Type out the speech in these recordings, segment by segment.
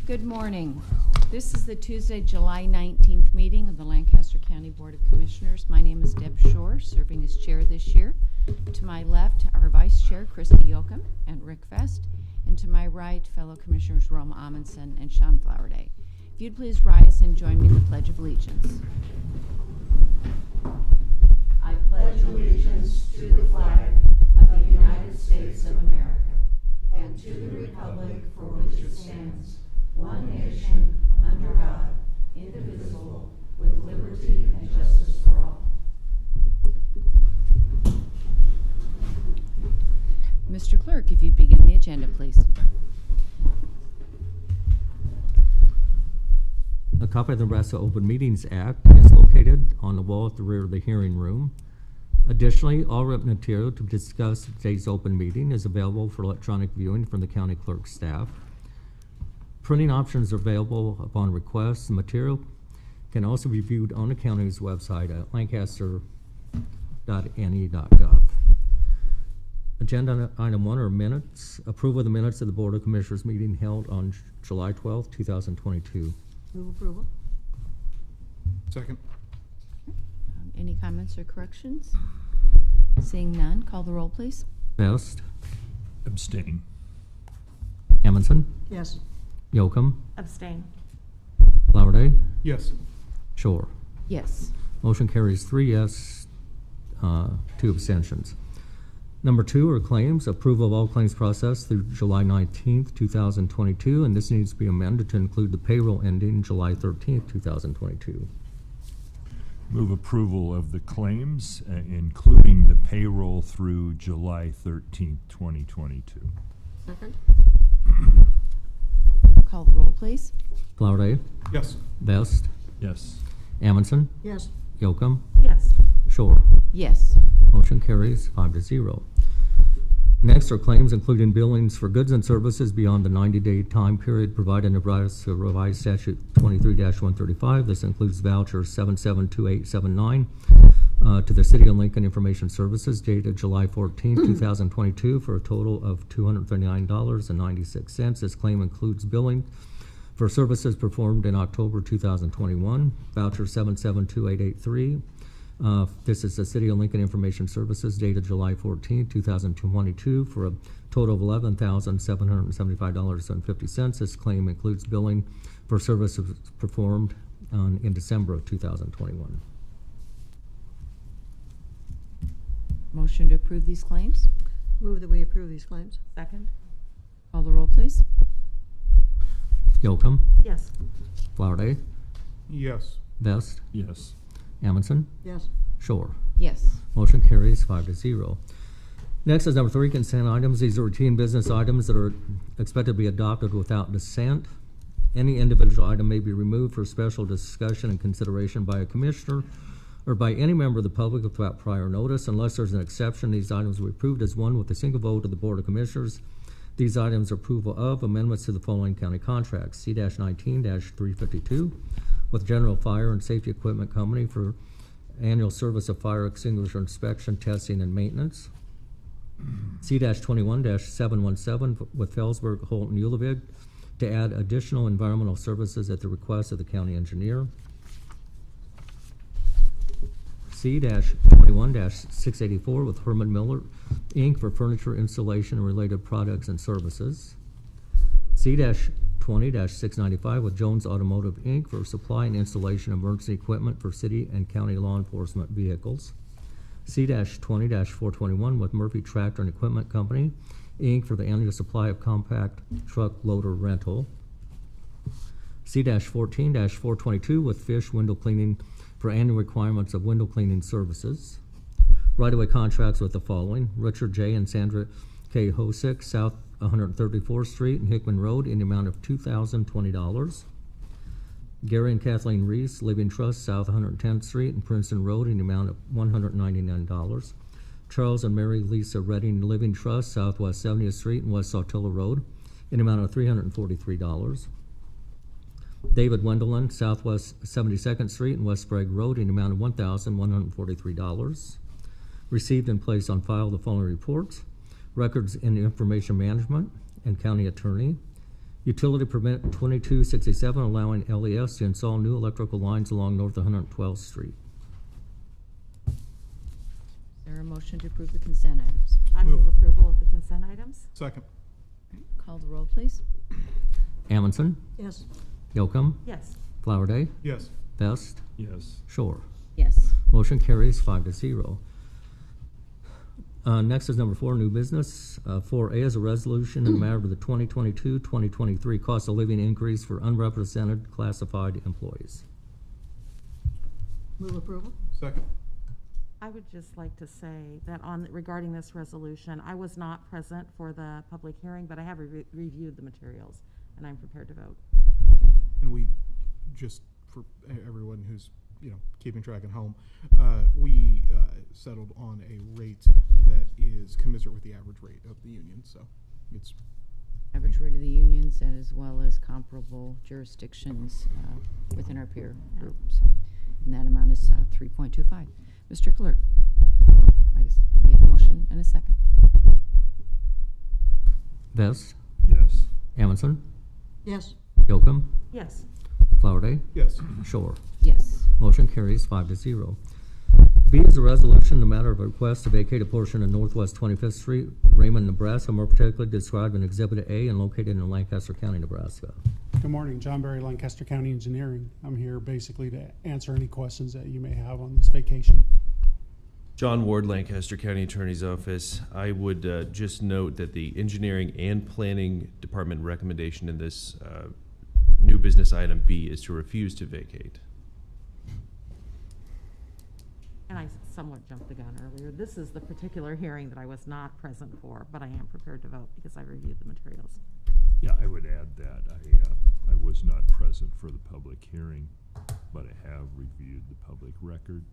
Good morning. This is the Tuesday, July 19th meeting of the Lancaster County Board of Commissioners. My name is Deb Shore, serving as chair this year. To my left, our vice chair, Christy Yoakum and Rick Vest. And to my right, fellow commissioners Roma Amundsen and Sean Flowerday. If you'd please rise and join me in the Pledge of Allegiance. I pledge allegiance to the flag of the United States of America and to the republic for which it stands, one nation, under God, indivisible, with liberty and justice for all. Mr. Clerk, if you'd begin the agenda, please. A copy of the Nebraska Open Meetings Act is located on the wall at the rear of the hearing room. Additionally, all written material to discuss today's open meeting is available for electronic viewing from the county clerk staff. Printing options are available upon request. The material can also be viewed on the county's website at lancaster.ne.gov. Agenda item 1 are minutes. Approval of the minutes of the Board of Commissioners meeting held on July 12, 2022. Move approval. Second. Any comments or corrections? Seeing none, call the roll, please. Best, Abstain. Amundsen, Yes. Yoakum, Abstain. Flowerday, Yes. Shore. Yes. Motion carries 3 yes, 2 abstentions. Number 2 are claims. Approval of all claims processed through July 19th, 2022, and this needs to be amended to include the payroll ending July 13th, 2022. Move approval of the claims, including the payroll through July 13th, 2022. Second. Call the roll, please. Flowerday, Yes. Best, Yes. Amundsen, Yes. Yoakum, Yes. Shore. Yes. Motion carries 5-0. Next are claims including billings for goods and services beyond the 90-day time period provided in Nebraska Revised Statute 23-135. This includes voucher 772879 to the City of Lincoln Information Services dated July 14, 2022 for a total of $239.96. This claim includes billing for services performed in October 2021. Voucher 772883. This is the City of Lincoln Information Services dated July 14, 2022 for a total of $11,775.50. This claim includes billing for services performed in December of 2021. Motion to approve these claims. Move that we approve these claims. Second. Call the roll, please. Yoakum, Yes. Flowerday, Yes. Vest, Yes. Amundsen, Yes. Shore. Yes. Motion carries 5-0. Next is number 3, consent items. These are routine business items that are expected to be adopted without dissent. Any individual item may be removed for special discussion and consideration by a commissioner or by any member of the public without prior notice. Unless there's an exception, these items will be approved as one with a single vote of the Board of Commissioners. These items are approval of amendments to the following county contracts. C-19-352 with General Fire and Safety Equipment Company for annual service of fire extinguisher inspection, testing, and maintenance. C-21-717 with Felsberg, Holt, and Ullvig to add additional environmental services at the request of the county engineer. C-21-684 with Herman Miller, Inc. for furniture installation and related products and services. C-20-695 with Jones Automotive, Inc. for supply and installation of emergency equipment for city and county law enforcement vehicles. C-20-421 with Murphy Tractor and Equipment Company, Inc. for the annual supply of compact truck loader rental. C-14-422 with Fish Window Cleaning for annual requirements of window cleaning services. Right-of-way contracts with the following: Richard J. and Sandra K. Hosick, South 134th Street and Hickman Road, in the amount of $2,020. Gary and Kathleen Reese, Living Trust, South 110th Street and Princeton Road, in the amount of $199. Charles and Mary Lisa Redding, Living Trust, Southwest 70th Street and West Saltillo Road, in the amount of $343. David Wendelin, Southwest 72nd Street and West Sprague Road, in the amount of $1,143. Received and placed on file the following reports: Records and Information Management and County Attorney, Utility permit 2267, allowing LES to install new electrical lines along North 112th Street. Is there a motion to approve the consent items? I move approval of the consent items. Second. Call the roll, please. Amundson, Yes. Yocum, Yes. Flowerday, Yes. Best, Yes. Shore. Yes. Motion carries 5-0. Next is number 4, new business. 4A is a resolution in the matter of the 2022-2023 cost of living increase for unrepresented classified employees. Move approval? Second. I would just like to say that regarding this resolution, I was not present for the public hearing, but I have reviewed the materials, and I'm prepared to vote. And we, just for everyone who's, keeping track at home, we settled on a rate that is commensurate with the average rate of the union, so it's, Average rate of the unions and as well as comparable jurisdictions within our peer group. So, and that amount is 3.25. Mr. Clerk, I guess we have a motion and a second. Best, Yes. Amundson, Yes. Yocum, Yes. Flowerday, yes. Shore. Yes. Motion carries 5-0. B is a resolution in the matter of a request to vacate a portion of Northwest 25th Street, Raymond, Nebraska, more particularly described in Exhibit A and located in Lancaster County, Nebraska. Good morning, John Berry, Lancaster County Engineering. I'm here basically to answer any questions that you may have on this vacation. John Ward, Lancaster County Attorney's Office. I would just note that the Engineering and Planning Department recommendation in this new business item B is to refuse to vacate. And I somewhat jumped the gun earlier. This is the particular hearing that I was not present for, but I am prepared to vote because I reviewed the materials. Yeah, I would add that. I was not present for the public hearing, but I have reviewed the public record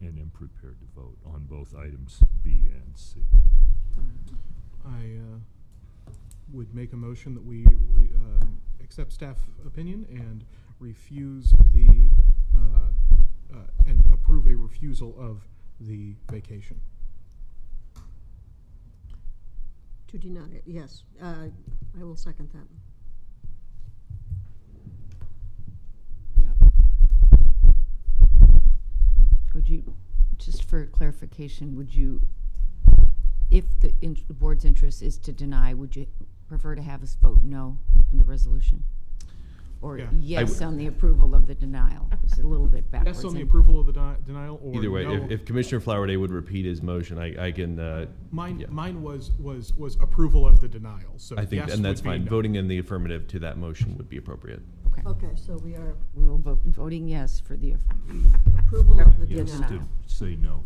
and am prepared to vote on both items B and C. I would make a motion that we accept staff opinion and refuse and approve a refusal of the vacation. To deny it, yes. I will second that. Would you, just for clarification, would you, if the board's interest is to deny, would you prefer to have us vote no on the resolution? Or Yeah. yes on the approval of the denial? It's a little bit backwards. Yes on the in- approval of the denial, or Either way, no. if Commissioner Flowerday would repeat his motion, I can. Mine, yeah. mine was approval of the denial. So I think, yes and that's would be fine. no. Voting in the affirmative to that motion would be appropriate. Okay. Okay, so we are We'll vote, voting yes for the, approval of the Yes, denial. to say no.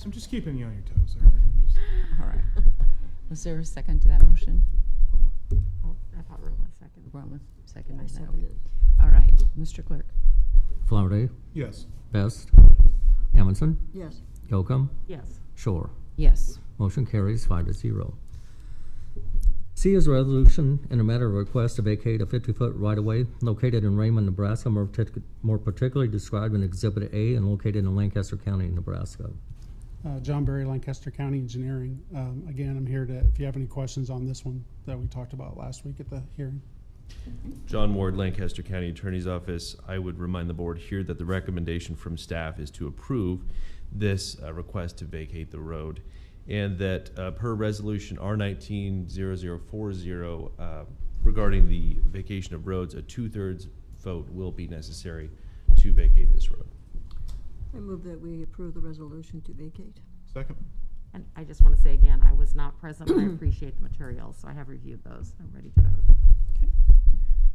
I'm just keeping you on your toes. All right? I'm just, all right. Was there a second to that motion? Oh, I thought Roland seconded. Roma seconded I that. seconded. All right, Mr. Clerk. Flowerday, yes. Best, Amundson, Yes. Yocum, Yes. Shore. Yes. Motion carries 5-0. C is a resolution in a matter of request to vacate a 50-foot right-of-way located in Raymond, Nebraska, more particularly described in Exhibit A and located in Lancaster County, Nebraska. John Berry, Lancaster County Engineering. Again, I'm here to, if you have any questions on this one that we talked about last week at the hearing. John Ward, Lancaster County Attorney's Office. I would remind the board here that the recommendation from staff is to approve this request to vacate the road, and that per resolution R190040 regarding the vacation of roads, a 2/3 vote will be necessary to vacate this road. I move that we approve the resolution to vacate. Second. And I just want to say again, I was not present, but I appreciate the materials, so I have reviewed those. I'm ready to vote. Okay.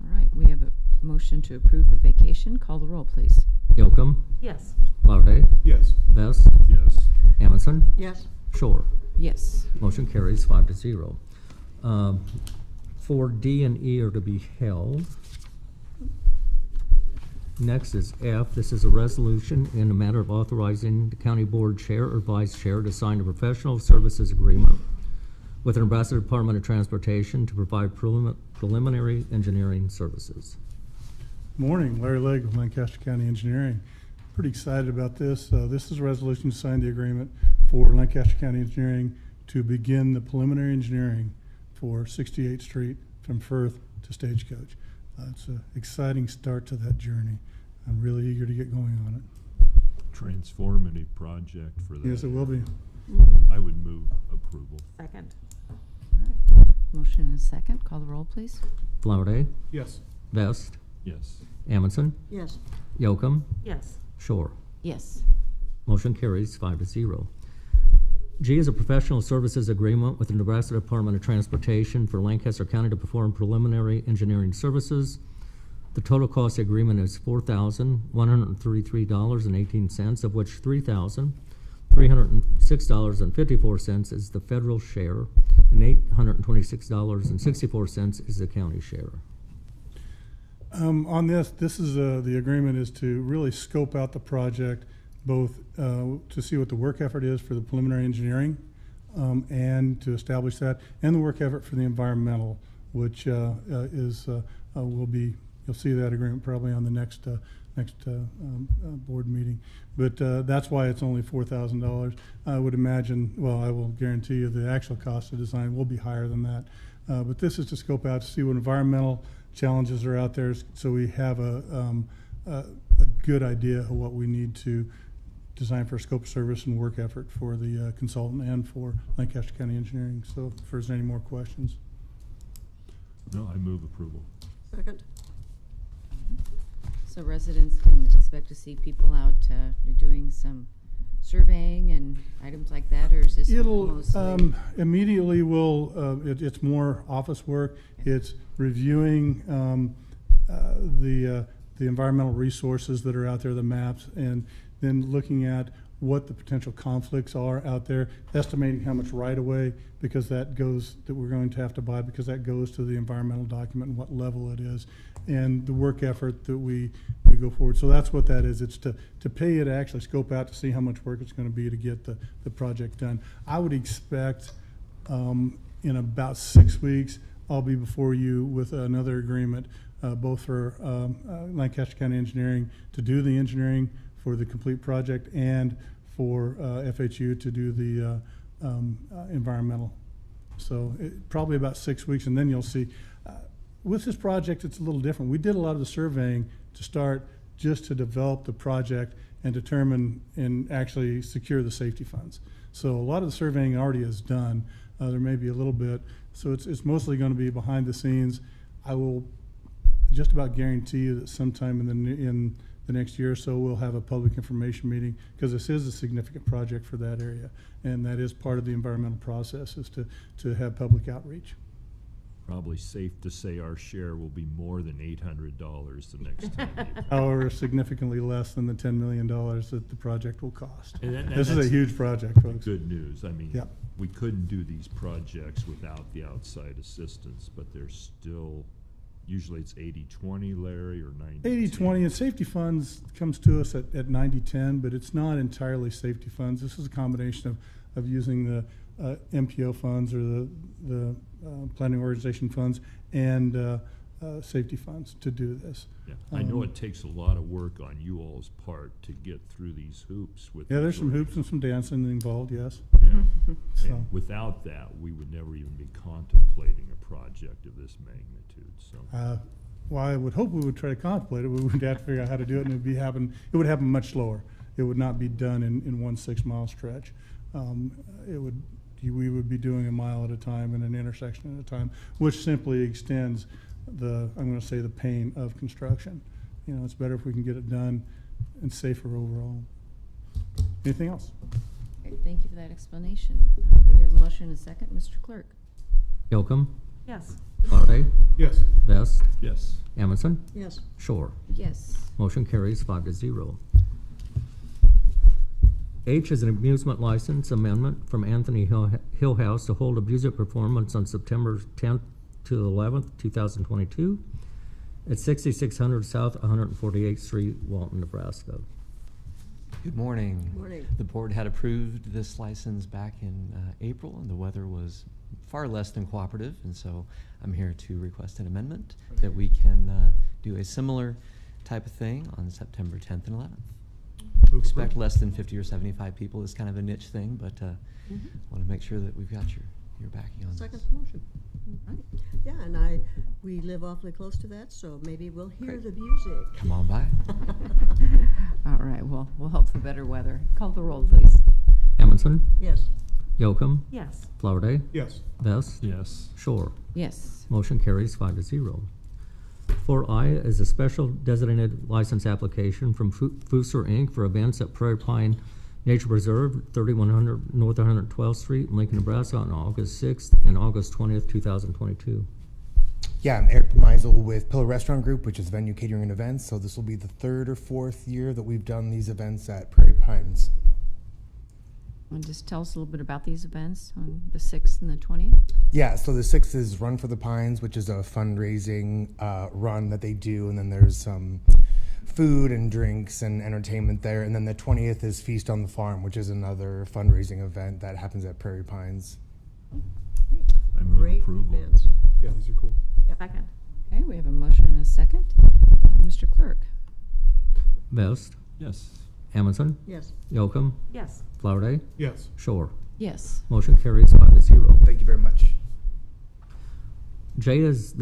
All right, we have a motion to approve the vacation. Call the roll, please. Yocum, Yes. Flowerday, Yes. Best, Yes. Amundson, Yes. Shore. Yes. Motion carries 5-0. 4D and E are to be held. Next is F. This is a resolution in the matter of authorizing the county board chair or vice chair to sign a professional services agreement with the Nebraska Department of Transportation to provide preliminary engineering services. Morning, Larry Legg with Lancaster County Engineering. Pretty excited about this. This is a resolution to sign the agreement for Lancaster County Engineering to begin the preliminary engineering for 68th Street from Firth to Stagecoach. It's an exciting start to that journey. I'm really eager to get going on it. Transformative project for that. Yes, it will be. I would move approval. Second. All right. Motion and a second. Call the roll, please. Flowerday, Yes. Vest, Yes. Amundson, Yes. Yocum, Yes. Shore. Yes. Motion carries 5-0. G is a professional services agreement with the Nebraska Department of Transportation for Lancaster County to perform preliminary engineering services. The total cost of the agreement is $4,133.18, of which $3,306.54 is the federal share and $826.64 is the county share. On this is the agreement is to really scope out the project, both to see what the work effort is for the preliminary engineering and to establish that, and the work effort for the environmental, which will be, you'll see that agreement probably on the next board meeting. But that's why it's only $4,000. I would imagine, well, I will guarantee you the actual cost of design will be higher than that. But this is to scope out to see what environmental challenges are out there, so we have a good idea of what we need to design for scope of service and work effort for the consultant and for Lancaster County Engineering. So if there's any more questions. No, I move approval. Second. So residents can expect to see people out doing some surveying and items like that, or is this It'll mostly? immediately it's more office work. It's reviewing the environmental resources that are out there, the maps, and then looking at what the potential conflicts are out there, estimating how much right-of-way, because that we're going to have to buy, because that goes to the environmental document and what level it is, and the work effort that we go forward. So that's what that is. It's to pay you to actually scope out to see how much work it's going to be to get the project done. I would expect in about 6 weeks, I'll be before you with another agreement, both for Lancaster County Engineering to do the engineering for the complete project and for FHU to do the environmental. So probably about 6 weeks, and then you'll see. With this project, it's a little different. We did a lot of the surveying to start just to develop the project and determine and actually secure the safety funds. So a lot of the surveying already is done. There may be a little bit. So it's mostly going to be behind the scenes. I will just about guarantee you that sometime in the next year or so, we'll have a public information meeting, because this is a significant project for that area. And that is part of the environmental process, is to have public outreach. Probably safe to say our share will be more than $800 the next time. However, significantly less than the $10 million that the project will cost. And This is a that's huge project, folks. Good news. I mean, Yeah. we couldn't do these projects without the outside assistance, but there's still, usually it's 80-20, Larry, or 90-10. 80-20, and safety funds comes to us at 90-10, but it's not entirely safety funds. This is a combination of using the MPO funds, or the planning organization funds, and safety funds to do this. Yeah, I know it takes a lot of work on you all's part to get through these hoops. Yeah, there's some hoops and some dancing involved, yes. Yeah. So- And without that, we would never even be contemplating a project of this magnitude, so. Well, I would hope we would try to contemplate it. We would have to figure out how to do it, and it would happen much slower. It would not be done in one 6-mile stretch. We would be doing a mile at a time and an intersection at a time, which simply extends I'm going to say, the pain of construction. You know, it's better if we can get it done and safer overall. Anything else? Great, thank you for that explanation. We have a motion and a second. Mr. Clerk? Yocum, Yes. Flowerday, Yes. Vest, Yes. Amundson, Yes. Shore. Yes. Motion carries 5-0. H is an amusement license amendment from Anthony Hillhouse to hold a music performance on September 10th to 11th, 2022 at 6600 South 148th Street, Walton, Nebraska. Good morning. Morning. The board had approved this license back in April, and the weather was far less than cooperative, and so I'm here to request an amendment that we can do a similar type of thing on September 10th and 11th. Expect less than 50 or 75 people. Is kind of a niche thing, but want to make sure that we've got your backing on Second this. motion. All right. Yeah, and we live awfully close to that, so maybe we'll hear Great. the music. Come on by. All right, well, we'll hope for better weather. Call the roll, please. Amundson, Yes. Yocum, Yes. Flowerday, Yes. Vest, Yes. Shore. Yes. Motion carries 5-0. 4I is a special designated license application from Fooser Inc. for events at Prairie Pine Nature Preserve, 3100 North 112th Street, Lincoln, Nebraska, on August 6th and August 20th, 2022. Yeah, I'm Eric Meisel with Pillar Restaurant Group, which is venue catering and events. So this will be the 3rd or 4th year that we've done these events at Prairie Pines. And just tell us a little bit about these events on the 6th and the 20th. Yeah, so the 6th is Run for the Pines, which is a fundraising run that they do, and then there's some food and drinks and entertainment there. And then the 20th is Feast on the Farm, which is another fundraising event that happens at Prairie Pines. I move Great approval. events. Yeah, these are cool. Second. Okay, we have a motion and a second. Mr. Clerk? Vest, Yes. Amundson, Yes. Yocum, Yes. Flowerday, Yes. Shore. Yes. Motion carries 5-0. Thank you very much. J is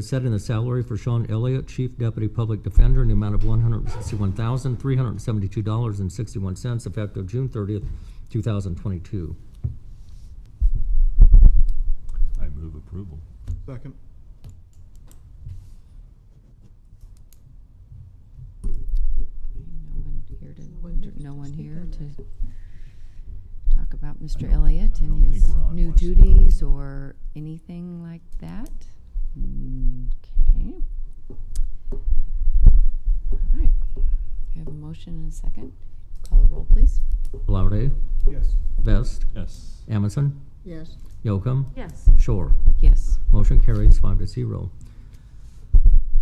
setting the salary for Sean Elliott, Chief Deputy Public Defender, in the amount of $161,372.61, effective June 30th, 2022. I move approval. Second. No one speak here on to talk about Mr. don't- Elliott I and don't his think Ron new wants to duties or anything like that. Okay. All right. We have a motion and a second. Call the roll, please. Flowerday, Yes. Vest, Yes. Amundson, Yes. Yocum, Yes. Shore. Yes. Motion carries 5-0.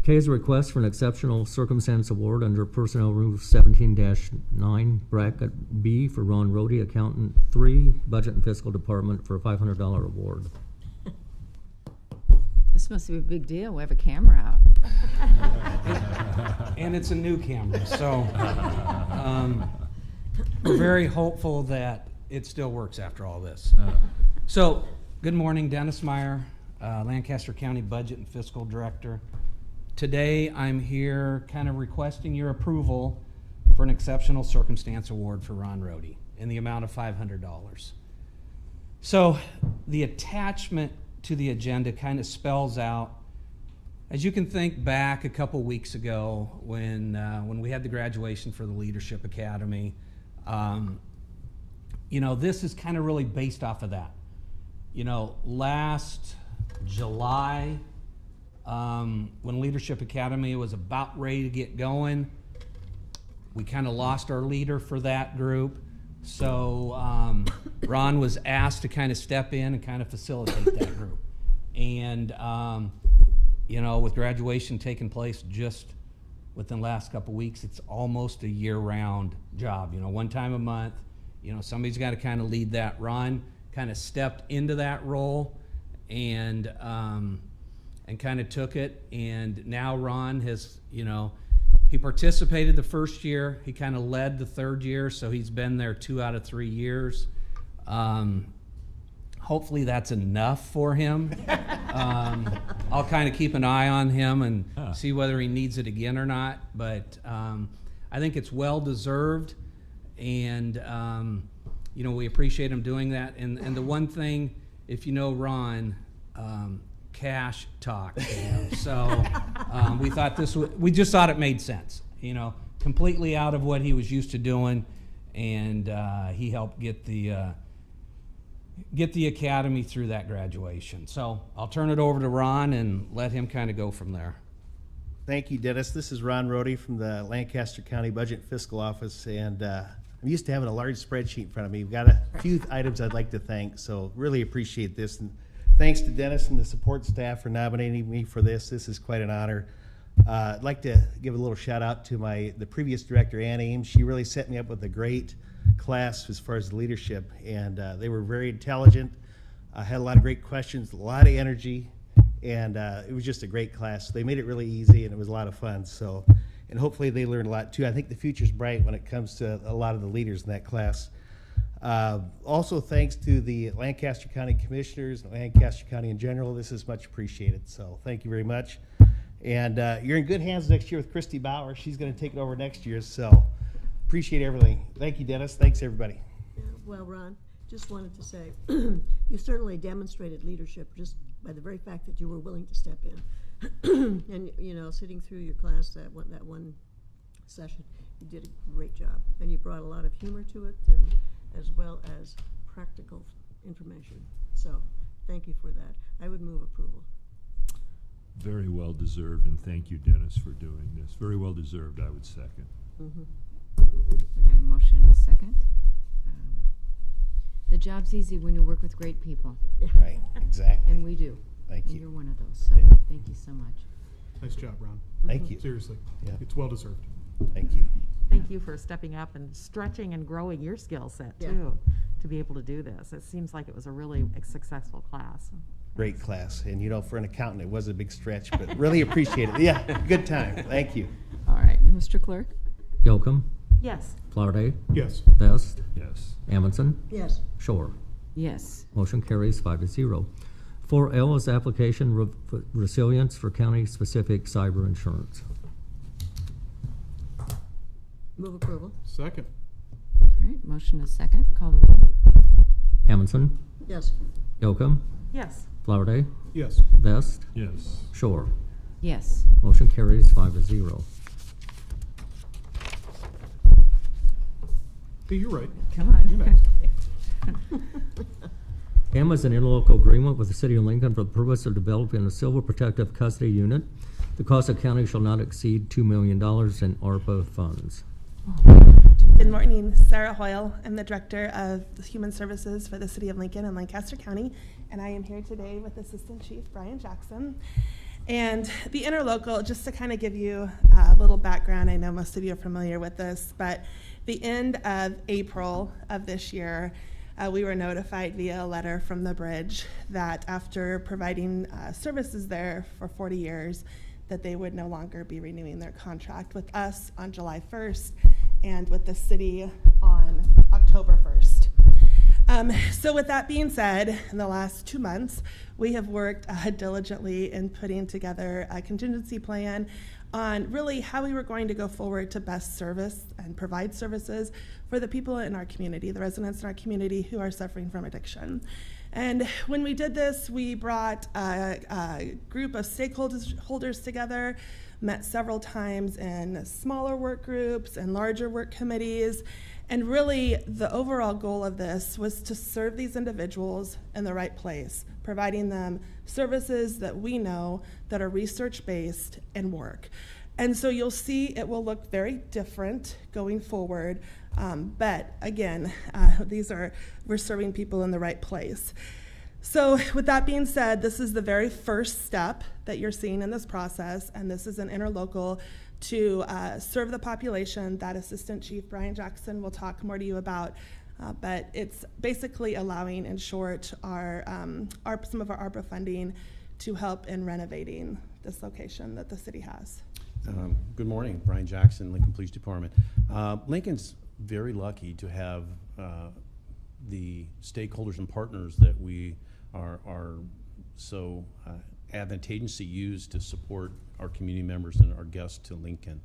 K is a request for an exceptional circumstance award under Personnel Rule 17-9, bracket B, for Ron Rohde, Accountant 3, Budget and Fiscal Department, for a $500 award. This must be a big deal. We have a camera out. And it's a new camera, so we're very hopeful that it still works after all this. So, good morning, Dennis Meyer, Lancaster County Budget and Fiscal Director. Today, I'm here kind of requesting your approval for an exceptional circumstance award for Ron Rohde in the amount of $500. So, the attachment to the agenda kind of spells out, as you can think back a couple weeks ago when we had the graduation for the Leadership Academy, you know, this is kind of really based off of that. You know, last July, when Leadership Academy was about ready to get going, we kind of lost our leader for that group. So Ron was asked to kind of step in and kind of facilitate that group. And, you know, with graduation taking place just within the last couple weeks, it's almost a year-round job. You know, one time a month, you know, somebody's got to kind of lead that. Ron kind of stepped into that role and kind of took it. And now Ron has, you know, he participated the first year. He kind of led the third year, so he's been there 2 out of 3 years. Hopefully that's enough for him. I'll kind of keep an eye on him and see whether he needs it again or not. But I think it's well deserved, and you know, we appreciate him doing that. And the one thing, if you know Ron, cash talk. You know? So we thought we just thought it made sense. You know, completely out of what he was used to doing, and he helped get the academy through that graduation. So I'll turn it over to Ron and let him kind of go from there. Thank you, Dennis. This is Ron Rohde from the Lancaster County Budget and Fiscal Office, and I'm used to having a large spreadsheet in front of me. We've got a few items I'd like to thank, so really appreciate this. And thanks to Dennis and the support staff for nominating me for this. This is quite an honor. I'd like to give a little shout out to the previous director, Ann Ames. She really set me up with a great class as far as leadership, and they were very intelligent. I had a lot of great questions, a lot of energy, and it was just a great class. They made it really easy, and it was a lot of fun. So, and hopefully they learned a lot too. I think the future's bright when it comes to a lot of the leaders in that class. Also, thanks to the Lancaster County Commissioners, and Lancaster County in general. This is much appreciated, so thank you very much. And you're in good hands next year with Christy Bauer. She's going to take it over next year, so appreciate everything. Thank you, Dennis. Thanks, everybody. Yeah, well, Ron, just wanted to say, you certainly demonstrated leadership just by the very fact that you were willing to step in. And, you know, sitting through your class, that one session, you did a great job. And you brought a lot of humor to it, and as well as practical information. So, thank you for that. I would move approval. Very well deserved, and thank you, Dennis, for doing this. Very well deserved, I would second. We have a motion and a second. The job's easy when you work with great people, Right, exactly. and we do. Thank And you. you're one of those, so thank you so much. Nice job, Ron. Thank you. Seriously. Yeah. It's well deserved. Thank you. Thank you for stepping up and stretching and growing your skill set Yeah. too, to be able to do this. It seems like it was a really successful class. Great class. And, you know, for an accountant, it was a big stretch, but really appreciate it. Yeah, good time. Thank you. All right, Mr. Clerk? Yocum, Yes. Flowerday, Yes. Vest, Yes. Amundson, Yes. Shore. Yes. Motion carries 5-0. 4L is application resilience for county-specific cyber insurance. Move approval. Second. All right, motion is second. Call the roll. Amundson, Yes. Yocum, Yes. Flowerday, Yes. Vest, Yes. Shore. Yes. Motion carries 5-0. Hey, you're right. Come on. You're next. M is an interlocal agreement with the City of Lincoln for the purpose of developing a civil protective custody unit. The cost of county shall not exceed $2 million in ARPA funds. Good morning, Sarah Hoyle. I'm the Director of Human Services for the City of Lincoln and Lancaster County, and I am here today with Assistant Chief Brian Jackson. And the interlocal, just to kind of give you a little background, I know most of you are familiar with this, but the end of April of this year, we were notified via a letter from the bridge that after providing services there for 40 years, that they would no longer be renewing their contract with us on July 1st and with the city on October 1st. So with that being said, in the last 2 months, we have worked diligently in putting together a contingency plan on really how we were going to go forward to best service and provide services for the people in our community, the residents in our community who are suffering from addiction. And when we did this, we brought a group of stakeholders together, met several times in smaller work groups and larger work committees. And really, the overall goal of this was to serve these individuals in the right place, providing them services that we know that are research-based and work. And so you'll see it will look very different going forward. But again, we're serving people in the right place. So with that being said, this is the very first step that you're seeing in this process, and this is an interlocal to serve the population that Assistant Chief Brian Jackson will talk more to you about. But it's basically allowing, in short, some of our ARPA funding to help in renovating this location that the city has. Good morning, Brian Jackson, Lincoln Police Department. Lincoln's very lucky to have the stakeholders and partners that we are so advantageously used to support our community members and our guests to Lincoln.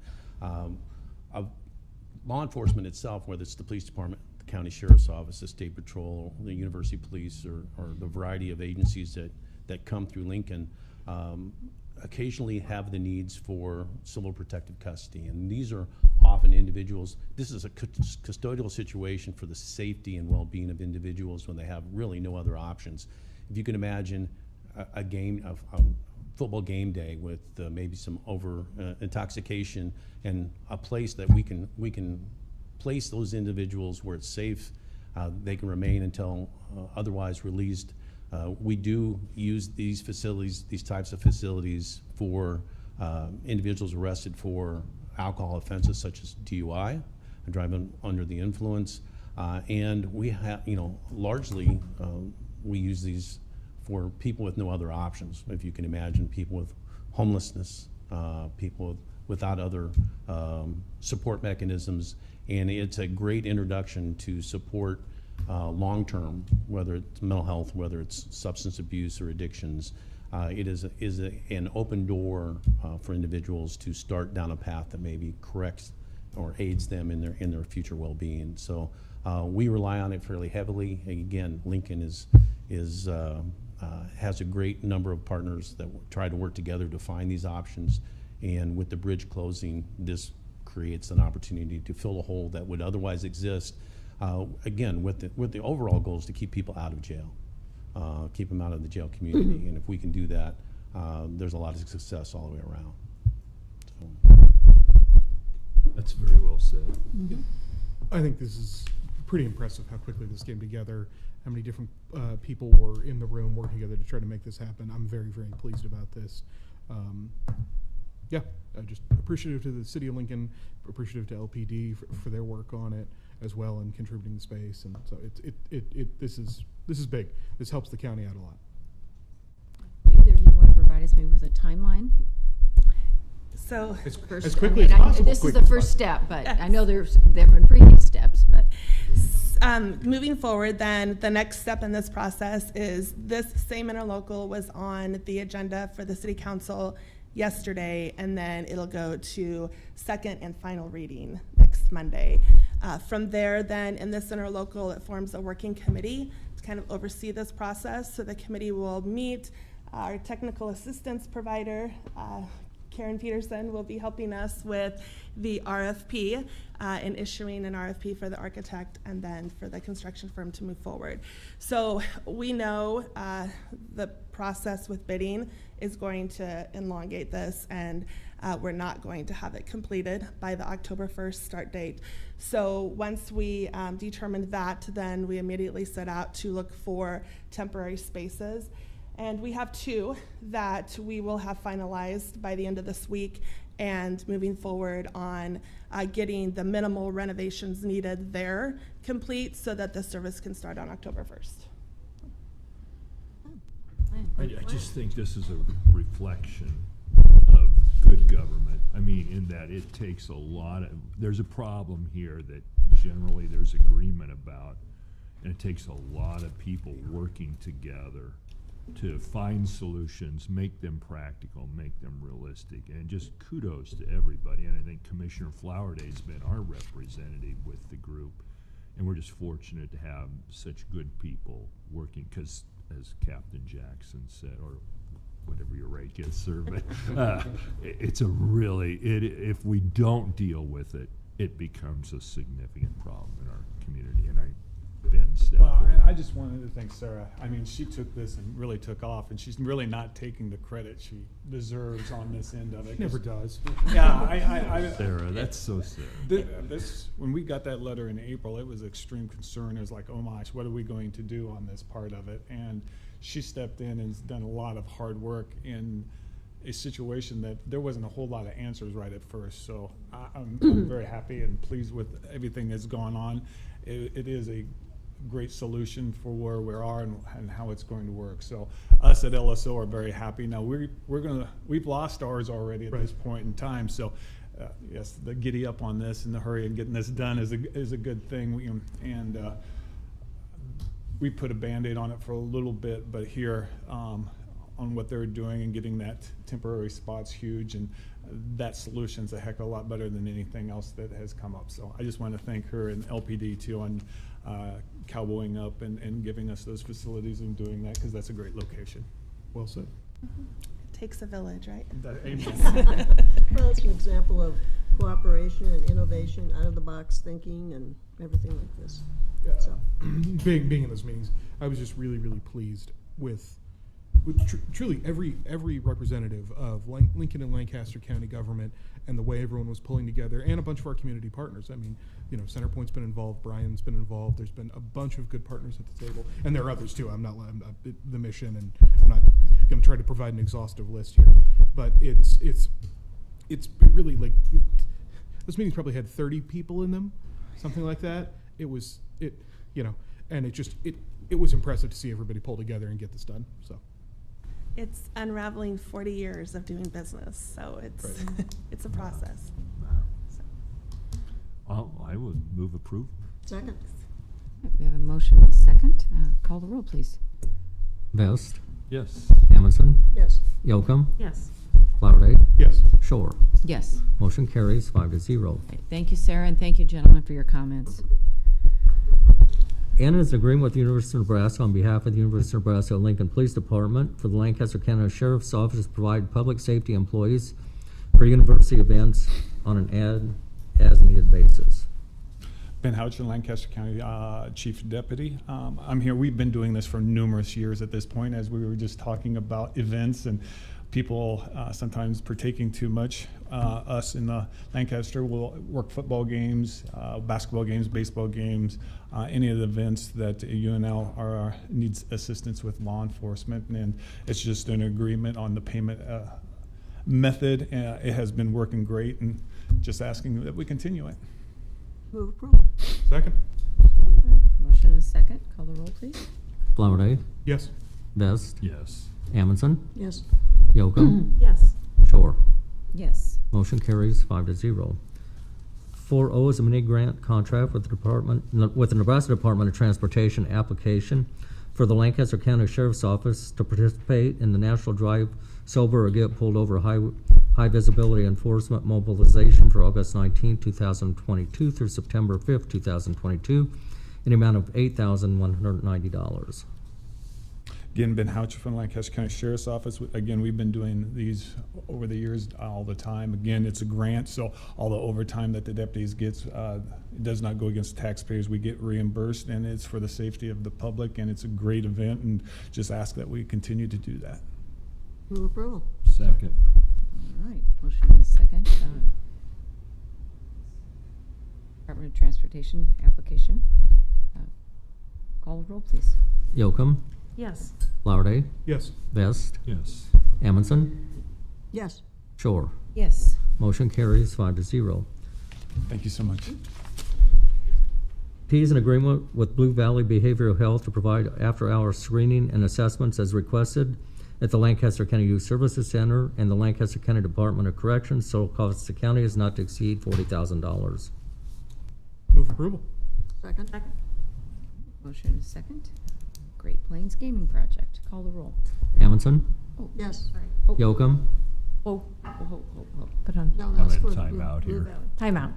Law enforcement itself, whether it's the police department, the county sheriff's office, the state patrol, the university police, or the variety of agencies that come through Lincoln, occasionally have the needs for civil protective custody. And these are often individuals, this is a custodial situation for the safety and well-being of individuals when they have really no other options. If you can imagine a football game day with maybe some over intoxication, and a place that we can place those individuals where it's safe, they can remain until otherwise released. We do use these facilities, these types of facilities, for individuals arrested for alcohol offenses such as DUI and driving under the influence, and we have, largely we use these for people with no other options. If you can imagine, people with homelessness, people without other support mechanisms, and it's a great introduction to support long-term, whether it's mental health, whether it's substance abuse or addictions. It is an open door for individuals to start down a path that maybe corrects or aids them in their future well-being. So we rely on it fairly heavily. Again, Lincoln has a great number of partners that try to work together to find these options. And with the bridge closing, this creates an opportunity to fill a hole that would otherwise exist. Again, with the overall goal is to keep people out of jail, keep them out of the jail community. And if we can do that, there's a lot of success all the way around. So. That's very well said. I think this is pretty impressive how quickly this came together, how many different people were in the room working together to try to make this happen. I'm very, very pleased about this. Yeah, just appreciative to the City of Lincoln, appreciative to LPD for their work on it as well and contributing the space. And so this is big. This helps the county out a lot. Either of you want to provide us maybe with a timeline? So As quickly as possible. This is the first step, but I know there have been previous steps, but. Moving forward, then, the next step in this process is this same interlocal was on the agenda for the City Council yesterday, and then it'll go to second and final reading next Monday. From there, then, in this interlocal, it forms a working committee to kind of oversee this process. So the committee will meet. Our technical assistance provider, Karen Peterson, will be helping us with the RFP and issuing an RFP for the architect and then for the construction firm to move forward. So we know the process with bidding is going to elongate this, and we're not going to have it completed by the October 1st start date. So once we determined that, then we immediately set out to look for temporary spaces. And we have 2 that we will have finalized by the end of this week and moving forward on getting the minimal renovations needed there complete so that the service can start on October 1st. I just think this is a reflection of good government. I mean, in that it takes a lot of, there's a problem here that generally there's agreement about, and it takes a lot of people working together to find solutions, make them practical, make them realistic, and just kudos to everybody. And I think Commissioner Flowerday's been our representative with the group, and we're just fortunate to have such good people working, because as Captain Jackson said, or whatever your rank is, sir, but it's a really, if we don't deal with it, it becomes a significant problem in our community. And Ben stepped Well, forward. I just wanted to thank Sarah. I mean, she took this and really took off, and she's really not taking the credit she deserves on this end of it. Never does. Yeah, Sarah, that's so Sarah. This, when we got that letter in April, it was extreme concern. It was like, oh my, what are we going to do on this part of it? And she stepped in and has done a lot of hard work in a situation that there wasn't a whole lot of answers right at first. So I'm very happy and pleased with everything that's gone on. It is a great solution for where we are and how it's going to work. So us at LSO are very happy. Now we've lost ours already at this point in time. So yes, the giddy up on this and the hurry and getting this done is a good thing. We put a Band-Aid on it for a little bit, but here on what they're doing and getting that temporary spot's huge, and that solution's a heck of a lot better than anything else that has come up. So I just want to thank her and LPD too on cowboying up and giving us those facilities and doing that, because that's a great location. Well said. It takes a village, right? Amen. Well, it's an example of cooperation and innovation, out-of-the-box thinking and everything like this. So. Being in those meetings, I was just really, really pleased with truly every representative of Lincoln and Lancaster County government and the way everyone was pulling together, and a bunch of our community partners. I mean, Centerpoint's been involved, Brian's been involved. There's been a bunch of good partners at the table, and there are others too. I'm not the mission, and I'm not going to try to provide an exhaustive list here, but it's really like those meetings probably had 30 people in them, something like that. It was and it was impressive to see everybody pull together and get this done. So. It's unraveling 40 years of doing business, so it's Right. it's a process. So. Well, I would move approval. Second. We have a motion and a second. Call the roll, please. Vest, Yes. Amundson, Yes. Yocum, Yes. Flowerday, Yes. Shore. Yes. Motion carries 5-0. Okay, thank you, Sarah, and thank you, gentlemen, for your comments. And is agreement with the University of Nebraska on behalf of the University of Nebraska Lincoln Police Department for the Lancaster County Sheriff's Office to provide public safety employees for university events on an as-needed basis. Ben Houchin, Lancaster County Chief Deputy. I'm here. We've been doing this for numerous years at this point, as we were just talking about events and people sometimes partaking too much. Us in Lancaster will work football games, basketball games, baseball games, any of the events that UNL needs assistance with law enforcement, and it's just an agreement on the payment method. It has been working great, and just asking that we continue it. Move approval. Second? Motion and a second. Call the roll, please. Flowerday, Yes. Vest, Yes. Amundson, Yes. Yocum, Yes. Shore. Yes. Motion carries 5-0. 4O is a mini grant contract with the Nebraska Department of Transportation application for the Lancaster County Sheriff's Office to participate in the National Drive Sober or Get Pulled Over High Visibility Enforcement Mobilization for August 19, 2022 through September 5, 2022 in the amount of $8,190. Again, Ben Houchin from Lancaster County Sheriff's Office. Again, we've been doing these over the years all the time. Again, it's a grant, so all the overtime that the deputies gets does not go against taxpayers. We get reimbursed, and it's for the safety of the public, and it's a great event, and just ask that we continue to do that. Move approval. Second. All right, motion and a second. Department of Transportation application. Call the roll, please. Yocum, Yes. Flowerday, Yes. Vest, Yes. Amundson, Yes. Shore. Yes. Motion carries 5-0. Thank you so much. P is an agreement with Blue Valley Behavioral Health to provide after-hour screening and assessments as requested at the Lancaster County Youth Services Center and the Lancaster County Department of Corrections. Total cost to the county is not to exceed $40,000. Move approval. Second. Second. Motion and a second. Great Plains Gaming Project. Call the roll. Amundson, Yes. Yocum, Oh, Put on No, I'm that's in for timeout Blue here. Valley. timeout.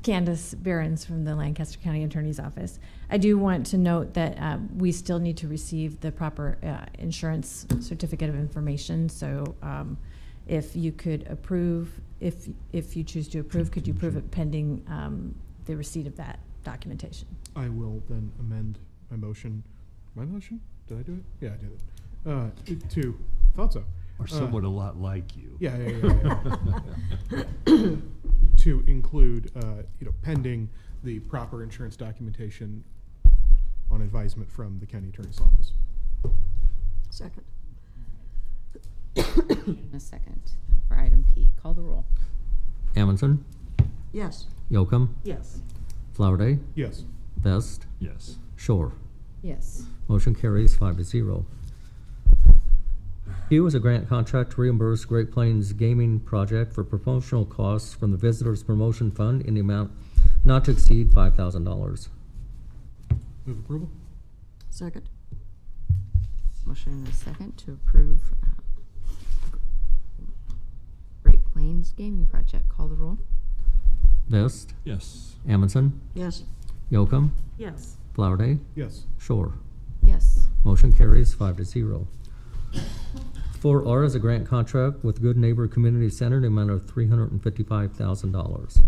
Candace Behrens from the Lancaster County Attorney's Office. I do want to note that we still need to receive the proper insurance certificate of information. So if you could approve, if you choose to approve, could you approve it pending the receipt of that documentation? I will then amend my motion. My motion? Did I do it? Yeah, I did it. Thought so. Or somewhat a lot like you. Yeah. To include, pending the proper insurance documentation on advisement from the county attorney's office. Second. and a second for item P. Call the roll. Amundson, Yes. Yocum, Yes. Flowerday, Yes. Vest, Yes. Shore. Yes. Motion carries 5-0. Q is a grant contract to reimburse Great Plains Gaming Project for promotional costs from the Visitors Promotion Fund in the amount not to exceed $5,000. Move approval. Second. Motion and a second to approve Great Plains Gaming Project. Call the roll. Vest, Yes. Amundson, Yes. Yocum, Yes. Flowerday, Yes. Shore. Yes. Motion carries 5-0. 4R is a grant contract with Good Neighbor Community Center in the amount of $355,000.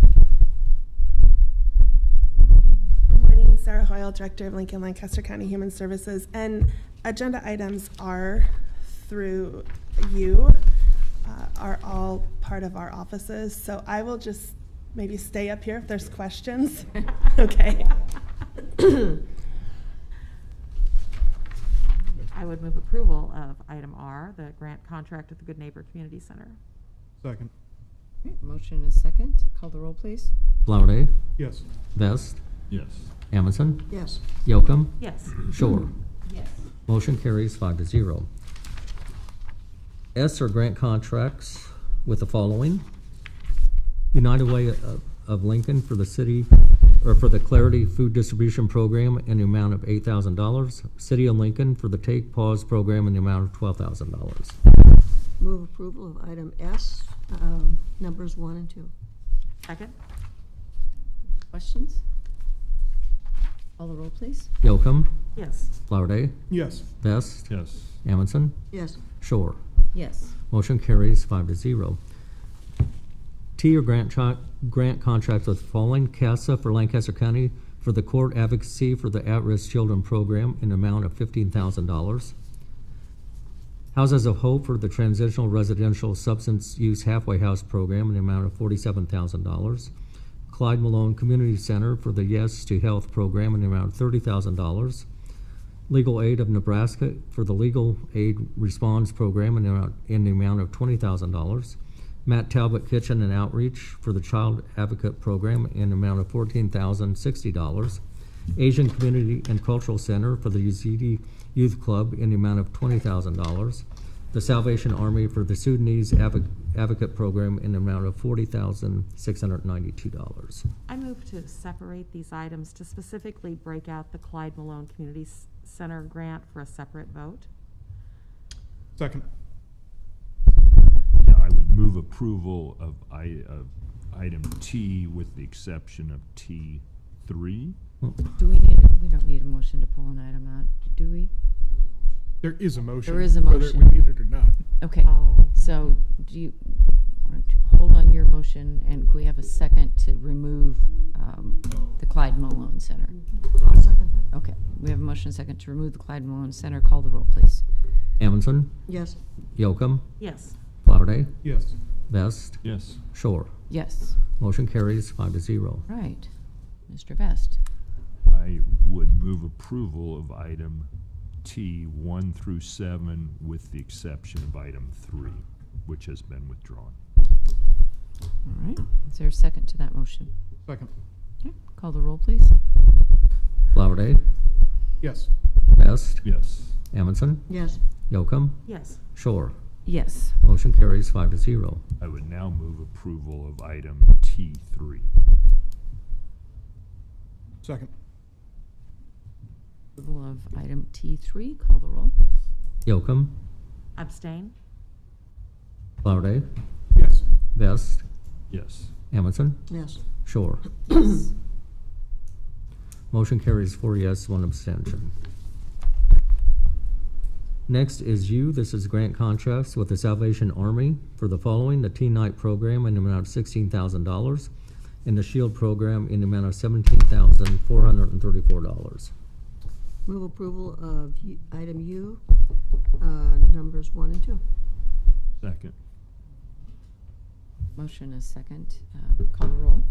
Good morning, Sarah Hoyle, Director of Lincoln Lancaster County Human Services. And agenda items are through you, are all part of our offices. So I will just maybe stay up here if there's questions. Okay. I would move approval of item R, the grant contract with the Good Neighbor Community Center. Second. Motion and a second. Call the roll, please. Flowerday, Yes. Vest, Yes. Amundson, Yes. Yocum, Yes. Shore. Yes. Motion carries 5-0. S are grant contracts with the following: United Way of Lincoln for the city for the Clarity Food Distribution Program in the amount of $8,000. City of Lincoln for the Take Pause Program in the amount of $12,000. Move approval of item S, numbers 1 and 2. Second? Questions? Call the roll, please. Yocum, Yes. Flowerday, Yes. Best, Yes. Amundson, Yes. Shore. Yes. Motion carries 5-0. T or grant contracts with following: CASA for Lancaster County for the Court Advocacy for the At-Risk Children Program in the amount of $15,000. Houses of Hope for the Transitional Residential Substance Use Halfway House Program in the amount of $47,000. Clyde Malone Community Center for the Yes to Health Program in the amount of $30,000. Legal Aid of Nebraska for the Legal Aid Response Program in the amount of $20,000. Matt Talbot Kitchen and Outreach for the Child Advocate Program in the amount of $14,060. Asian Community and Cultural Center for the Yazidi Youth Club in the amount of $20,000. The Salvation Army for the Sudanese Advocate Program in the amount of $40,692. I move to separate these items to specifically break out the Clyde Malone Community Center grant for a separate vote. Second. Yeah, I would move approval of item T with the exception of T3. Do we don't need a motion to pull an item out, do we? There is a motion. There is a Whether motion. we need it or not. Okay, so do you want to hold on your motion, and can we have a second to remove the Clyde Malone Center? I'll second that. Okay, we have a motion and a second to remove the Clyde Malone Center. Call the roll, please. Amundson, Yes. Yocum, Yes. Flowerday, Yes. Best, Yes. Shore. Yes. Motion carries 5-0. Right. Mr. Best. I would move approval of item T 1 through 7 with the exception of item 3, which has been withdrawn. All right. Is there a second to that motion? Second. Okay. Call the roll, please. Flowerday, Yes. Best, Yes. Amundson, Yes. Yocum, Yes. Shore. Yes. Motion carries 5-0. I would now move approval of item T3. Second. Approval of item T3. Call the roll. Yocum, Abstain? Flowerday, Yes. Best, Yes. Amundson, Yes. Shore. Yes. Motion carries 4 yes, 1 abstention. Next is U. This is grant contracts with the Salvation Army for the following: the Teen Night Program in the amount of $16,000 and the Shield Program in the amount of $17,434. Move approval of item U, numbers 1 and 2. Second. Motion is second. Call the roll.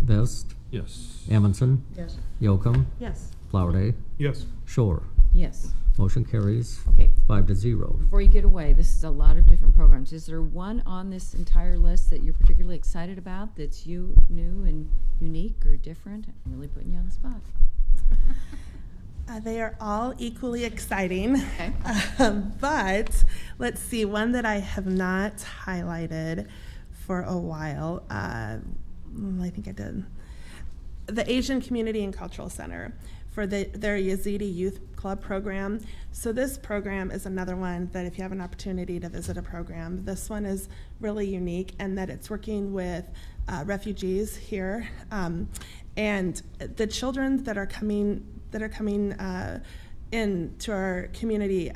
Best, Yes. Amundson, Yes. Yocum, Yes. Flowerday, Yes. Shore. Yes. Motion carries Okay. 5-0. Before you get away, this is a lot of different programs. Is there one on this entire list that you're particularly excited about that's new and unique or different? I'm really putting you on the spot. They are all equally exciting. Okay. But let's see, one that I have not highlighted for a while. I think I did. The Asian Community and Cultural Center for their Yazidi Youth Club program. So this program is another one that if you have an opportunity to visit a program, this one is really unique in that it's working with refugees here. And the children that are coming into our community,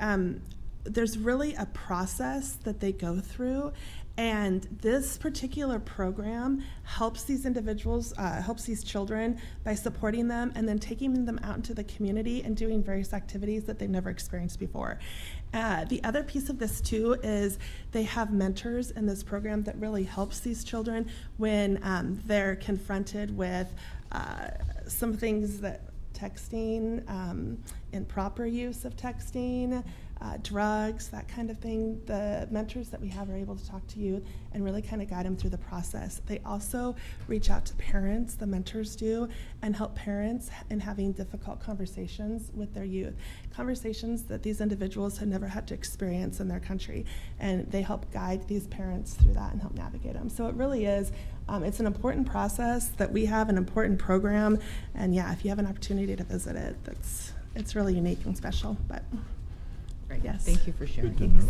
there's really a process that they go through, and this particular program helps these individuals, helps these children by supporting them and then taking them out into the community and doing various activities that they've never experienced before. The other piece of this too is they have mentors in this program that really helps these children when they're confronted with some things that texting, improper use of texting, drugs, that kind of thing. The mentors that we have are able to talk to youth and really kind of guide them through the process. They also reach out to parents, the mentors do, and help parents in having difficult conversations with their youth. Conversations that these individuals have never had to experience in their country. And they help guide these parents through that and help navigate them. So it really is, it's an important process that we have, an important program. And yeah, if you have an opportunity to visit it, it's really unique and special. But Great. yes. Thank you for sharing. Good to know.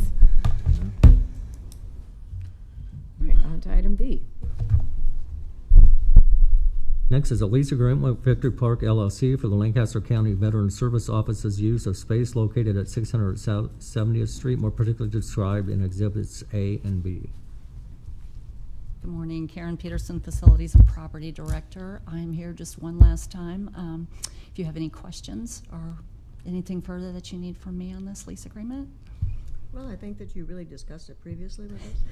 All right, on to item B. Next is a lease agreement with Victory Park LLC for the Lancaster County Veteran Service Office's use of space located at 600 South 70th Street, more particularly described in Exhibits A and B. Good morning, Karen Peterson, Facilities and Property Director. I'm here just one last time. If you have any questions or anything further that you need from me on this lease agreement? Well, I think that you really discussed it previously with us.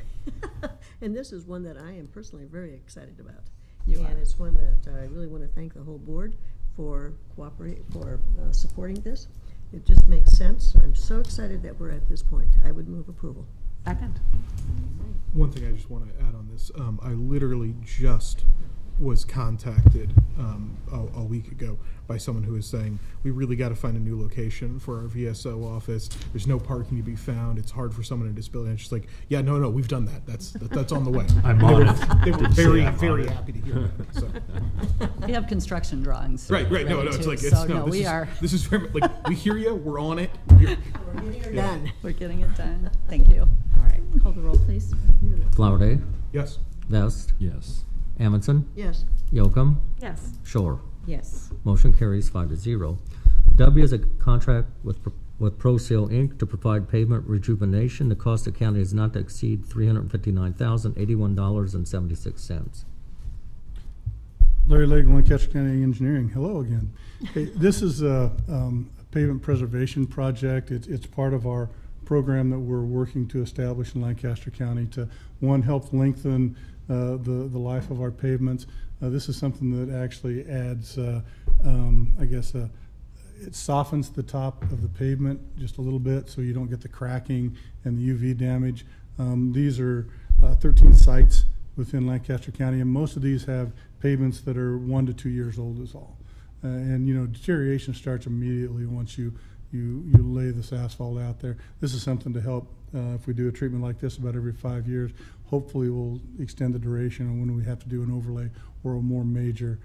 And this is one that I am personally very excited about. And it's one that I really want to thank the whole board for supporting this. It just makes sense. I'm so excited that we're at this point. I would move approval. Second. One thing I just want to add on this, I literally just was contacted a week ago by someone who was saying, we really got to find a new location for our VSO office. There's no parking to be found. It's hard for someone in a disability. And she's like, yeah, no, we've done that. That's on the way. I'm on it. They were Didn't say very, I'm on very it. happy to hear that. So. We have construction drawings. Right. No, ready it's too, like, so no, we are. This is very, like, we hear you, we're on it. Done. We're getting it done. Thank you. All right, call the roll, please. Flowerday, Yes. Vest, Yes. Amundson, Yes. Yocum, Yes. Shore. Yes. Motion carries 5-0. W is a contract with ProSeal Inc. to provide pavement rejuvenation. The cost of county is not to exceed $359,081.76. Larry Legg, Lancaster County Engineering. Hello again. Hey, this is a pavement preservation project. It's part of our program that we're working to establish in Lancaster County to, one, help lengthen the life of our pavements. This is something that actually adds, it softens the top of the pavement just a little bit so you don't get the cracking and the UV damage. These are 13 sites within Lancaster County, and most of these have pavements that are 1 to 2 years old is all. And deterioration starts immediately once you lay this asphalt out there. This is something to help if we do a treatment like this about every 5 years. Hopefully we'll extend the duration on when we have to do an overlay or a more major,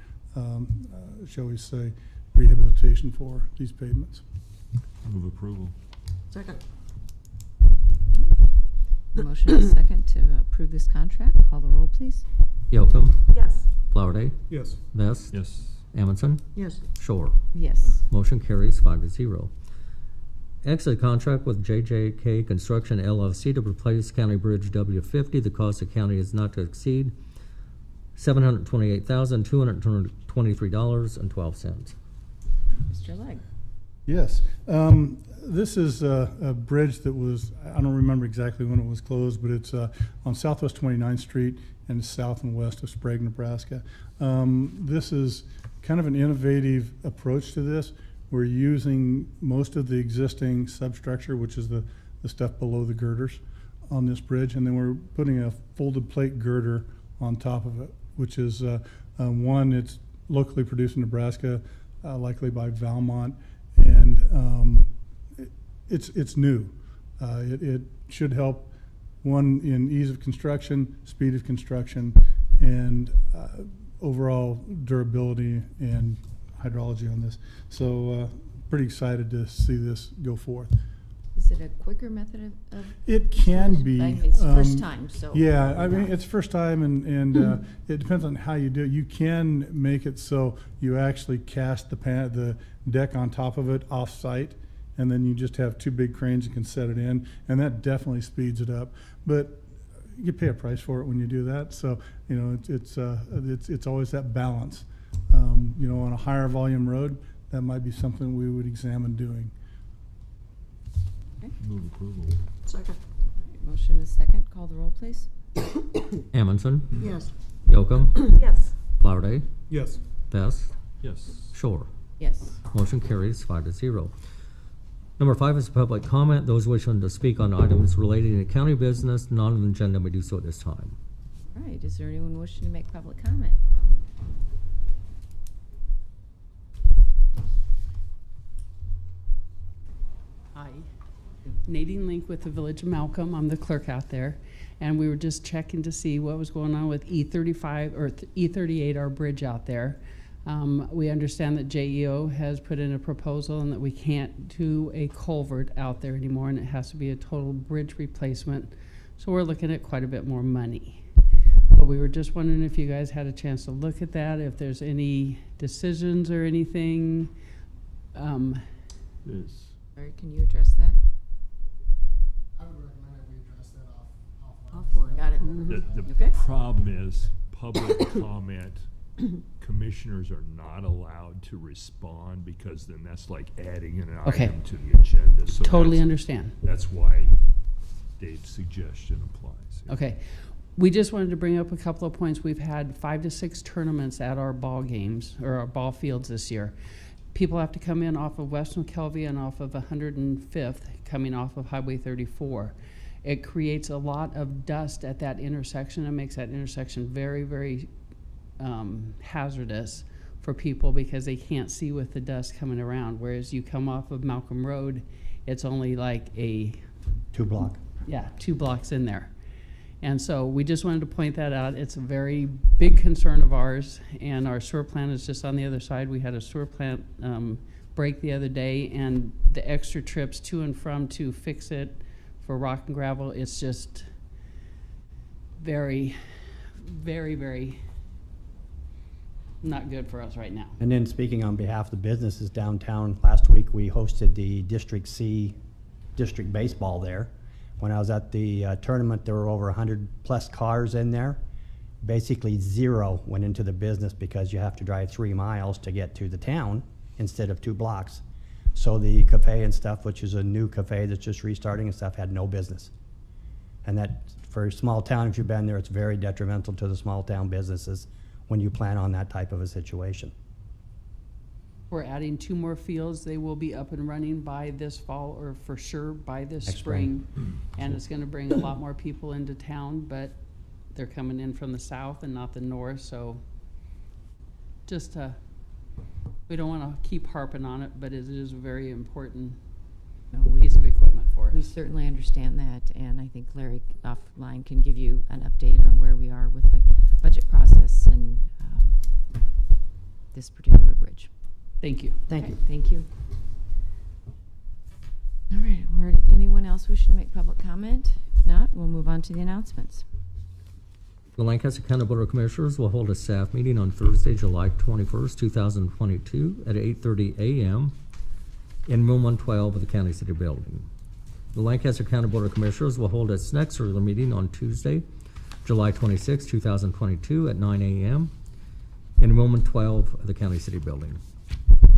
shall we say, rehabilitation for these pavements. Move approval. Second. Motion is second to approve this contract. Call the roll, please. Yocum, Yes. Flowerday, Yes. Vest, Yes. Amundson, Yes. Shore. Yes. Motion carries 5-0. X, a contract with JJK Construction LLC to replace County Bridge W50. The cost of county is not to exceed $728,223.12. Mr. Legg. Yes. This is a bridge that was, I don't remember exactly when it was closed, but it's on Southwest 29th Street and south and west of Sprague, Nebraska. This is kind of an innovative approach to this. We're using most of the existing substructure, which is the stuff below the girders on this bridge, and then we're putting a folded plate girder on top of it, which is one, it's locally produced in Nebraska, likely by Valmont, and it's new. It should help, one, in ease of construction, speed of construction, and overall durability and hydrology on this. So pretty excited to see this go forth. Is it a quicker method of? It can be. I mean, it's first time, so. Yeah, I mean, it's first time, and it depends on how you do it. You can make it so you actually cast the deck on top of it off-site, and then you just have 2 big cranes that can set it in, and that definitely speeds it up. But you pay a price for it when you do that. So it's always that balance. On a higher volume road, that might be something we would examine doing. Move approval. Second. Motion is second. Call the roll, please. Amundson, Yes. Yocum, Yes. Flowerday, Yes. Vest, Yes. Shore. Yes. Motion carries 5-0. Number 5 is public comment. Those wishing to speak on items relating to county business, not on the agenda, may do so at this time. All right, is there anyone wishing to make public comment? Hi, Nadine Link with the Village of Malcolm. I'm the clerk out there. And we were just checking to see what was going on with E35 or E38, our bridge out there. We understand that JEO has put in a proposal and that we can't do a culvert out there anymore, and it has to be a total bridge replacement. So we're looking at quite a bit more money. But we were just wondering if you guys had a chance to look at that, if there's any decisions or anything. Larry, can you address that? I would recommend that we address that Offline. Got it. The Okay. problem is public comment. Commissioners are not allowed to respond because then that's like adding an Okay. item to the agenda. So Totally that's- understand. That's why Dave's suggestion applies. Okay. We just wanted to bring up a couple of points. We've had 5 to 6 tournaments at our ball games or our ball fields this year. People have to come in off of West McKelvey and off of 105th, coming off of Highway 34. It creates a lot of dust at that intersection and makes that intersection very, very hazardous for people because they can't see with the dust coming around. Whereas you come off of Malcolm Road, it's only like a 2 block. Yeah, 2 blocks in there. And so we just wanted to point that out. It's a very big concern of ours, and our sewer plant is just on the other side. We had a sewer plant break the other day, and the extra trips to and from to fix it for rock and gravel, it's just very, very, very not good for us right now. And then speaking on behalf of the businesses downtown, last week we hosted the District C district baseball there. When I was at the tournament, there were over 100 plus cars in there. Basically 0 went into the business because you have to drive 3 miles to get to the town instead of 2 blocks. So the cafe and stuff, which is a new cafe that's just restarting and stuff, had no business. And that, for a small town, if you've been there, it's very detrimental to the small town businesses when you plan on that type of a situation. We're adding 2 more fields. They will be up and running by this fall, or for sure by this Next spring. And it's gonna bring a lot more people into town, but they're coming in from the south and not the north, so just we don't wanna keep harping on it, but it is a very important piece of equipment for We us. certainly understand that, and I think Larry offline can give you an update on where we are with the budget process and this particular bridge. Thank you. Thank Okay, you. Thank you. All right, anyone else wishing to make public comment? If not, we'll move on to the announcements. The Lancaster County Board of Commissioners will hold a staff meeting on Thursday, July 21st, 2022 at 8:30 a.m. in room 112 of the County City Building. The Lancaster County Board of Commissioners will hold its next regular meeting on Tuesday, July 26, 2022 at 9 a.m. in room 112 of the County City Building.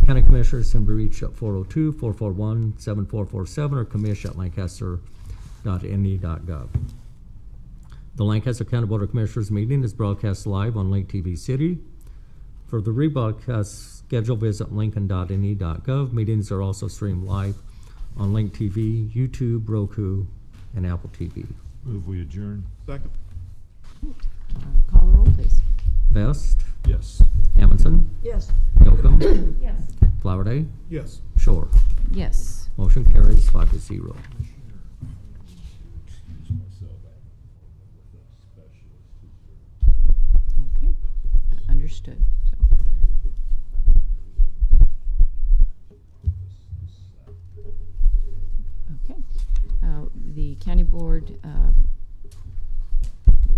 County Commissioners can be reached at 402-441-7447 or commish@lancaster.ne.gov. The Lancaster County Board of Commissioners meeting is broadcast live on Link TV City. For the rebroadcast schedule, visit lincoln.ne.gov. Meetings are also streamed live on Link TV, YouTube, Roku, and Apple TV. Move we adjourn. Second. Call the roll, please. Vest, Yes. Amundson, Yes. Yocum, Yes. Flowerday, Yes. Shore. Yes. Motion carries 5-0. Okay, understood. So, okay, the county board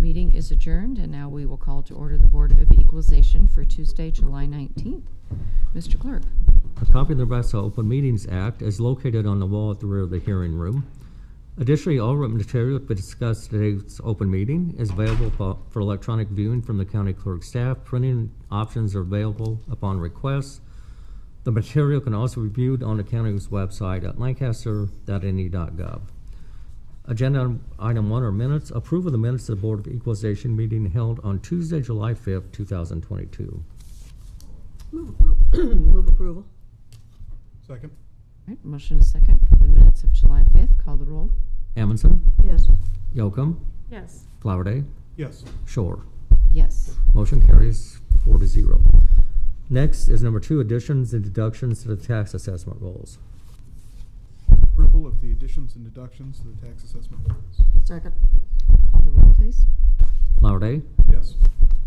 meeting is adjourned, and now we will call to order the Board of Equalization for Tuesday, July 19th. Mr. Clerk. A copy of the Nebraska Open Meetings Act is located on the wall at the rear of the hearing room. Additionally, all written material to be discussed at today's open meeting is available for electronic viewing from the county clerk staff. Printing options are available upon request. The material can also be viewed on the county's website at lancaster.ne.gov. Agenda item 1 are minutes. Approval of the minutes of the Board of Equalization meeting held on Tuesday, July 5th, 2022. Move approval. Second. right, motion is second for the minutes of July 5th. Call the roll. Amundson, Yes. Yocum, Yes. Flowerday, Yes. Shore. Yes. Motion carries 4-0. Next is number 2, additions and deductions to the tax assessment rolls. Approval of the additions and deductions to the tax assessment rolls. Second. Call the roll, please. Flowerday, Yes.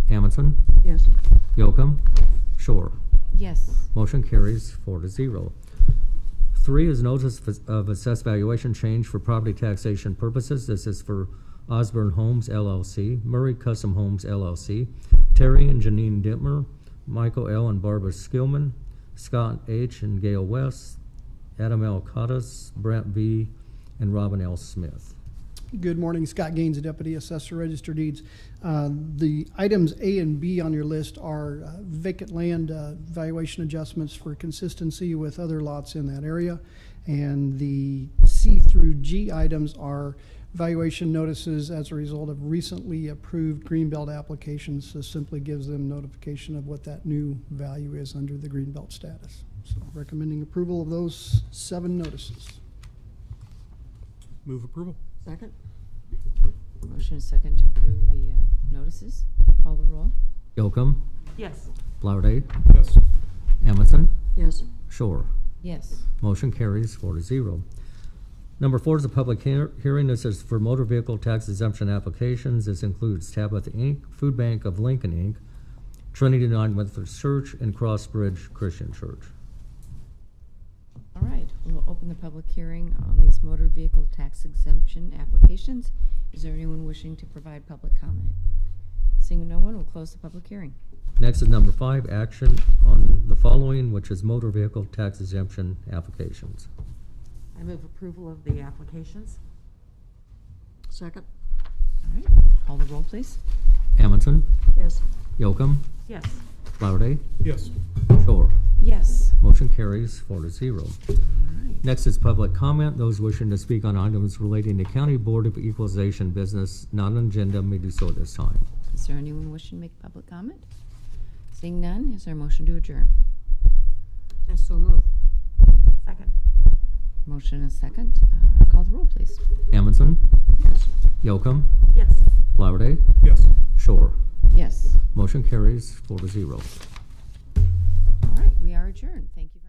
Amundson, Yes. Yocum, Shore. Yes. Motion carries 4-0. 3 is notice of assessed valuation change for property taxation purposes. This is for Osborne Homes LLC, Murray Custom Homes LLC, Terry and Janine Dittmer, Michael L. and Barbara Skillman, Scott H. and Gail West, Adam L. Cottas, Brent V. and Robin L. Smith. Good morning, Scott Gaines, Deputy Assessor, Register Deeds. The items A and B on your list are vacant land valuation adjustments for consistency with other lots in that area. And the C through G items are valuation notices as a result of recently approved Greenbelt applications. This simply gives them notification of what that new value is under the Greenbelt status. So recommending approval of those 7 notices. Move approval. Second. Motion is second to approve the notices. Call the roll. Yocum, Yes. Flowerday, Yes. Amundson, Yes. Shore. Yes. Motion carries 4-0. Number 4 is a public hearing. This is for motor vehicle tax exemption applications. This includes Tabitha Inc., Food Bank of Lincoln Inc., Trinity United Methodist Church, and Crossbridge Christian Church. All right, we'll open the public hearing on these motor vehicle tax exemption applications. Is there anyone wishing to provide public comment? Seeing no one, we'll close the public hearing. Next is number 5, action on the following, which is motor vehicle tax exemption applications. I move approval of the applications. Second. All right, call the roll, please. Amundson, Yes. Yocum, Yes. Flowerday, Yes. Shore. Yes. Motion carries 4-0. All right. Next is public comment. Those wishing to speak on items relating to County Board of Equalization business not on agenda may do so at this time. Is there anyone wishing to make public comment? Seeing none, is there a motion to adjourn? I so move. Second. Motion is second. Call the roll, please. Amundson, Yes. Yocum, Yes. Flowerday, Yes. Shore. Yes. Motion carries 4-0. All right, we are adjourned. Thank you.